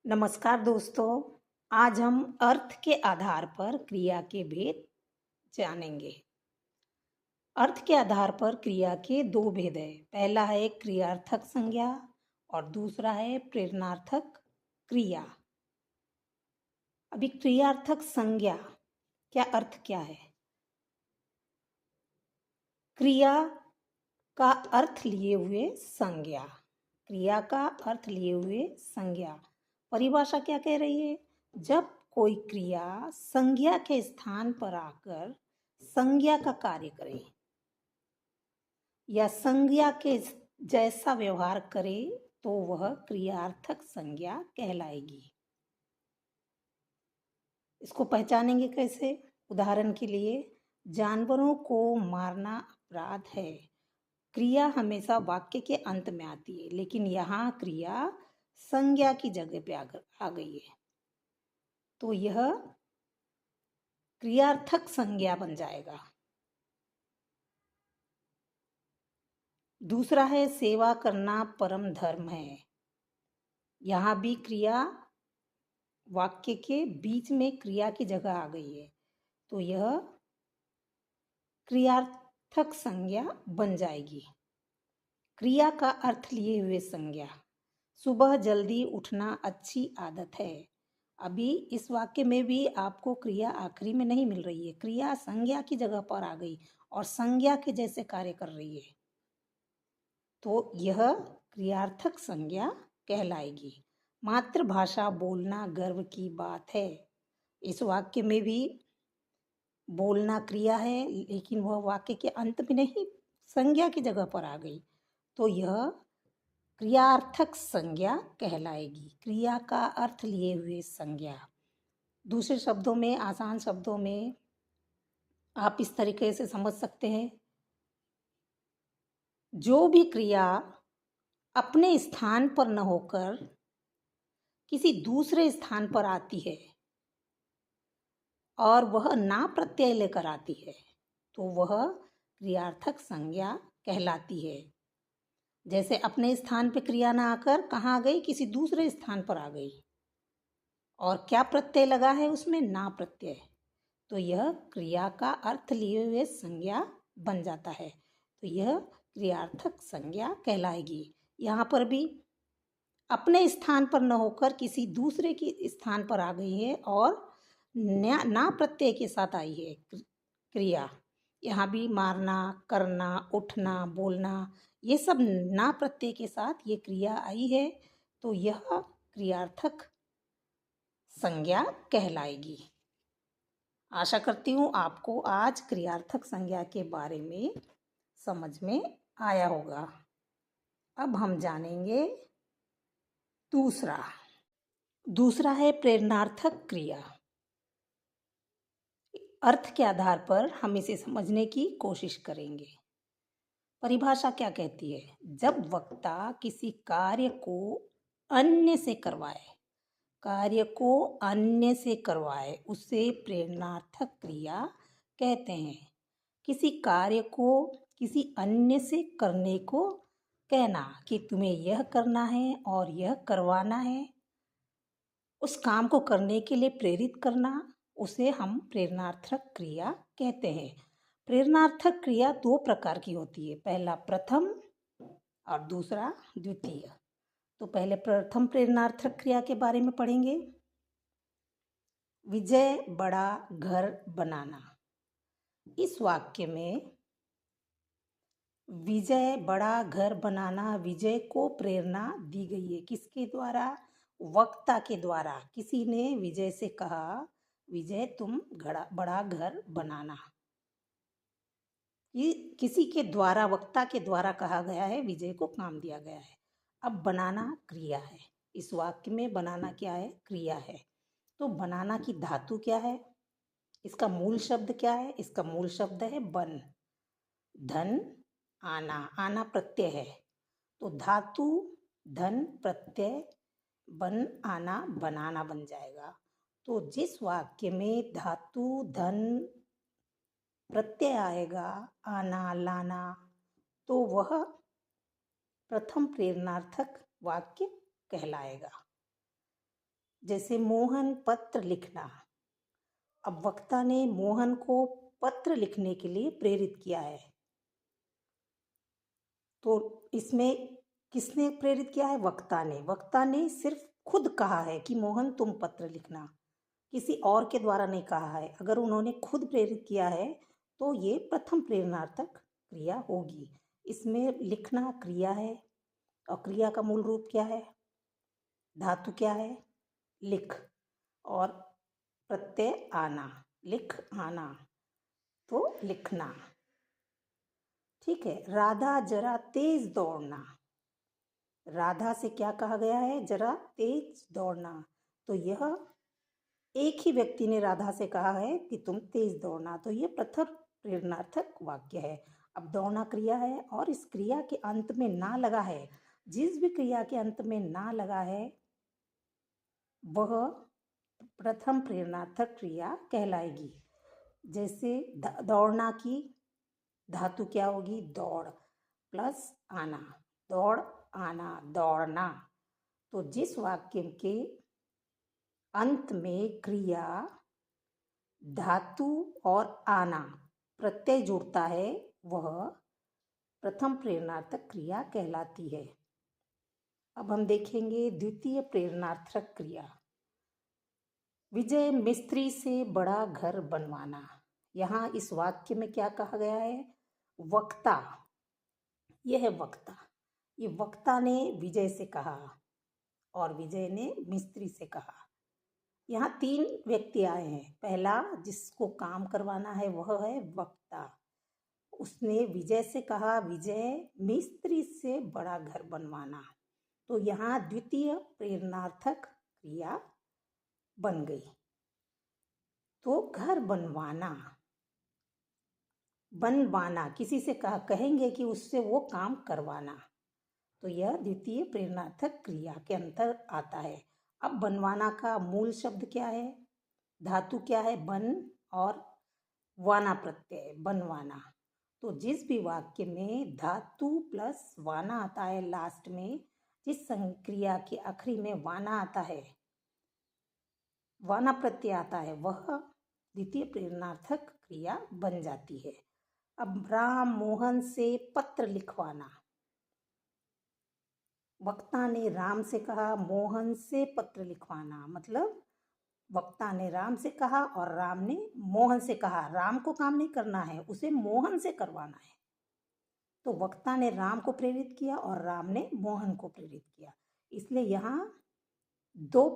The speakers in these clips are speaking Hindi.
नमस्कार दोस्तों। आज हम अर्थ के आधार पर क्रिया के भेद जानेंगे। अर्थ के आधार पर क्रिया के दो भेद है। पहला है क्रियार्थक संज्ञा और दूसरा है प्रेरणार्थक क्रिया। अभी क्रियार्थक संज्ञा क्या अर्थ क्या है? क्रिया का अर्थ लिए हुए संज्ञा। क्रिया का अर्थ लिए हुए संज्ञा। परिभाषा क्या कह रही है? जब कोई क्रिया संज्ञा के स्थान पर आकर संज्ञा का कार्य करे या संज्ञा के जैसा व्यवहार करे तो वह क्रियार्थक संज्ञा कहलाएगी। इसको पहचानेंगे कैसे? उदाहरण के लिए, जानवरों को मारना अपराध है। क्रिया हमेशा वाक्य के अंत में आती है, लेकिन यहाँ क्रिया संज्ञा की जगह पे आ गई है, तो यह क्रियार्थक संज्ञा बन जाएगा। दूसरा है सेवा करना परम धर्म है। यहाँ भी क्रिया वाक्य के बीच में क्रिया की जगह आ गई है, तो यह क्रियार्थक संज्ञा बन जाएगी। क्रिया का अर्थ लिए हुए संज्ञा। सुबह जल्दी उठना अच्छी आदत है। अभी इस वाक्य में भी आपको क्रिया आखिरी में नहीं मिल रही है, क्रिया संज्ञा की जगह पर आ गई और संज्ञा के जैसे कार्य कर रही है, तो यह क्रियार्थक संज्ञा कहलाएगी। मातृभाषा बोलना गर्व की बात है। इस वाक्य में भी बोलना क्रिया है, लेकिन वह वाक्य के अंत में नहीं, संज्ञा की जगह पर आ गई, तो यह क्रियार्थक संज्ञा कहलाएगी। क्रिया का अर्थ लिए हुए संज्ञा। दूसरे शब्दों में, आसान शब्दों में आप इस तरीके से समझ सकते हैं, जो भी क्रिया अपने स्थान पर न होकर किसी दूसरे स्थान पर आती है और वह ना प्रत्यय लेकर आती है, तो वह क्रियार्थक संज्ञा कहलाती है। जैसे अपने स्थान पर क्रिया ना आकर कहाँ आ गई? किसी दूसरे स्थान पर आ गई, और क्या प्रत्यय लगा है उसमें? ना प्रत्यय, तो यह क्रिया का अर्थ लिए हुए संज्ञा बन जाता है, तो यह क्रियार्थक संज्ञा कहलाएगी। यहाँ पर भी अपने स्थान पर न होकर किसी दूसरे के स्थान पर आ गई है और ना प्रत्यय के साथ आई है क्रिया। यहाँ भी मारना, करना, उठना, बोलना, ये सब ना प्रत्यय के साथ ये क्रिया आई है, तो यह क्रियार्थक संज्ञा कहलाएगी। आशा करती हूँ आपको आज क्रियार्थक संज्ञा के बारे में समझ में आया होगा। अब हम जानेंगे दूसरा है प्रेरणार्थक क्रिया। अर्थ के आधार पर हम इसे समझने की कोशिश करेंगे। परिभाषा क्या कहती है? जब वक्ता किसी कार्य को अन्य से करवाए उसे प्रेरणार्थक क्रिया कहते हैं। किसी कार्य को किसी अन्य से करने को कहना कि तुम्हें यह करना है और यह करवाना है, उस काम को करने के लिए प्रेरित करना, उसे हम प्रेरणार्थक क्रिया कहते हैं। प्रेरणार्थक क्रिया दो प्रकार की होती है, पहला प्रथम और दूसरा द्वितीय। तो पहले प्रथम प्रेरणार्थक क्रिया के बारे में पढ़ेंगे। विजय बड़ा घर बनाना। इस वाक्य में विजय बड़ा घर बनाना, विजय को प्रेरणा दी गई है। किसके द्वारा? वक्ता के द्वारा। किसी ने विजय से कहा, विजय तुम बड़ा घर बनाना। ये किसी के द्वारा, वक्ता के द्वारा कहा गया है, विजय को काम दिया गया है। अब बनाना क्रिया है। इस वाक्य में बनाना क्या है? क्रिया है। तो बनाना की धातु क्या है? इसका मूल शब्द क्या है? इसका मूल शब्द है बन। धन आना, आना प्रत्यय है, तो धातु धन प्रत्यय बन आना बनाना बन जाएगा। तो जिस वाक्य में धातु धन प्रत्यय आएगा, आना लाना, तो वह प्रथम प्रेरणार्थक वाक्य कहलाएगा। जैसे मोहन पत्र लिखना। अब वक्ता ने मोहन को पत्र लिखने के लिए प्रेरित किया है, तो इसमें किसने प्रेरित किया है? वक्ता ने। वक्ता ने सिर्फ खुद कहा है कि मोहन तुम पत्र लिखना, किसी और के द्वारा नहीं कहा है। अगर उन्होंने खुद प्रेरित किया है तो ये प्रथम प्रेरणार्थक क्रिया होगी। इसमें लिखना क्रिया है और क्रिया का मूल रूप क्या है? धातु क्या है? लिख, और प्रत्यय आना, लिख आना, तो लिखना। ठीक है। राधा जरा तेज दौड़ना। राधा से क्या कहा गया है? जरा तेज दौड़ना। तो यह एक ही व्यक्ति ने राधा से कहा है कि तुम तेज दौड़ना, तो यह प्रथम प्रेरणार्थक वाक्य है। अब दौड़ना क्रिया है और इस क्रिया के अंत में ना लगा है। जिस भी क्रिया के अंत में ना लगा है वह प्रथम प्रेरणार्थक क्रिया कहलाएगी। जैसे दौड़ना की धातु क्या होगी? दौड़ प्लस आना, दौड़ आना, दौड़ना। तो जिस वाक्य के अंत में क्रिया, धातु और आना प्रत्यय जुड़ता है वह प्रथम प्रेरणार्थक क्रिया कहलाती है। अब हम देखेंगे द्वितीय प्रेरणार्थक क्रिया। विजय मिस्त्री से बड़ा घर बनवाना। यहाँ इस वाक्य में क्या कहा गया है? वक्ता, यह है वक्ता। ये वक्ता ने विजय से कहा और विजय ने मिस्त्री से कहा। यहाँ तीन व्यक्ति आए हैं। पहला जिसको काम करवाना है वह है वक्ता। उसने विजय से कहा विजय मिस्त्री से बड़ा घर बनवाना, तो यहाँ द्वितीय प्रेरणार्थक क्रिया बन गई। तो घर बनवाना, बनवाना किसी से कहेंगे कि उससे वो काम करवाना, तो यह द्वितीय प्रेरणार्थक क्रिया के अंतर आता है। अब बनवाना का मूल शब्द क्या है? धातु क्या है? बन और वाना प्रत्यय, बनवाना। तो जिस भी वाक्य में धातु प्लस वाना आता है लास्ट में, जिस क्रिया के आखिरी में वाना आता है, वाना प्रत्यय आता है, वह द्वितीय प्रेरणार्थक क्रिया बन जाती है। अब राम मोहन से पत्र लिखवाना। वक्ता ने राम से कहा मोहन से पत्र लिखवाना, मतलब वक्ता ने राम से कहा और राम ने मोहन से कहा। राम को काम नहीं करना है, उसे मोहन से करवाना है। तो वक्ता ने राम को प्रेरित किया और राम ने मोहन को प्रेरित किया। इसलिए यहाँ दो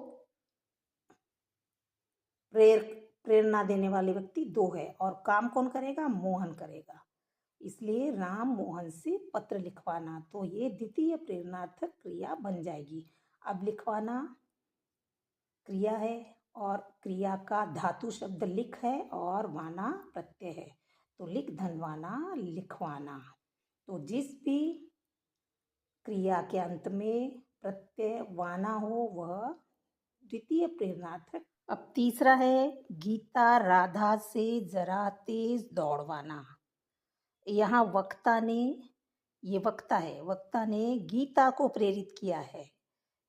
प्रेरणा देने वाले व्यक्ति दो है और काम कौन करेगा? मोहन करेगा। इसलिए राम मोहन से पत्र लिखवाना, तो ये द्वितीय प्रेरणार्थक क्रिया बन जाएगी। अब लिखवाना क्रिया है और क्रिया का धातु शब्द लिख है और वाना प्रत्यय है, तो लिख धनवाना लिखवाना। तो जिस भी क्रिया के अंत में प्रत्यय वाना हो वह द्वितीय प्रेरणार्थक। अब तीसरा है गीता राधा से जरा तेज दौड़वाना। यहाँ वक्ता ने, ये वक्ता है, वक्ता ने गीता को प्रेरित किया है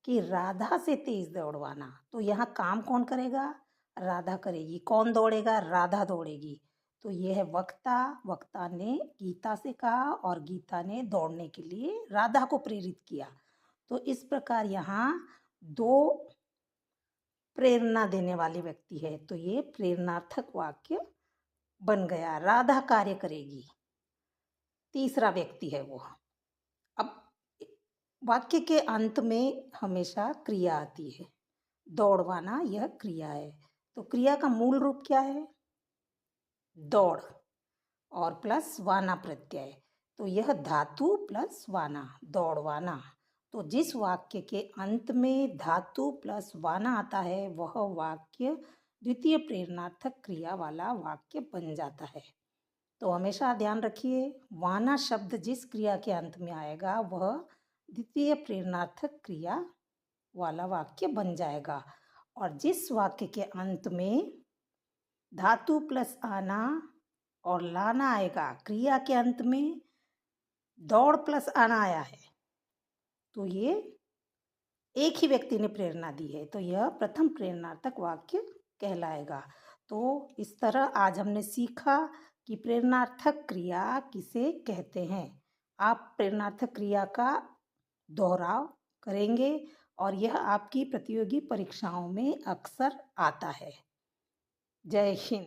कि राधा से तेज दौड़वाना। तो यहाँ काम कौन करेगा? राधा करेगी। कौन दौड़ेगा? राधा दौड़ेगी। तो यह है वक्ता। वक्ता ने गीता से कहा और गीता ने दौड़ने के लिए राधा को प्रेरित किया। तो इस प्रकार यहाँ दो प्रेरणा देने वाले व्यक्ति है, तो ये प्रेरणार्थक वाक्य बन गया। राधा कार्य करेगी, तीसरा व्यक्ति है वो। अब वाक्य के अंत में हमेशा क्रिया आती है। दौड़वाना यह क्रिया है, तो क्रिया का मूल रूप क्या है? दौड़ और प्लस वाना प्रत्यय, तो यह धातु प्लस वाना, दौड़वाना। तो जिस वाक्य के अंत में धातु प्लस वाना आता है वह वाक्य द्वितीय प्रेरणार्थक क्रिया वाला वाक्य बन जाता है। तो हमेशा ध्यान रखिए, वाना शब्द जिस क्रिया के अंत में आएगा वह द्वितीय प्रेरणार्थक क्रिया वाला वाक्य बन जाएगा। और जिस वाक्य के अंत में धातु प्लस आना और लाना आएगा, क्रिया के अंत में दौड़ प्लस आना आया है, तो ये एक ही व्यक्ति ने प्रेरणा दी है, तो यह प्रथम प्रेरणार्थक वाक्य कहलाएगा। तो इस तरह आज हमने सीखा कि प्रेरणार्थक क्रिया किसे कहते हैं। आप प्रेरणार्थक क्रिया का दोहराव करेंगे और यह आपकी प्रतियोगी परीक्षाओं में अक्सर आता है। जय हिंद।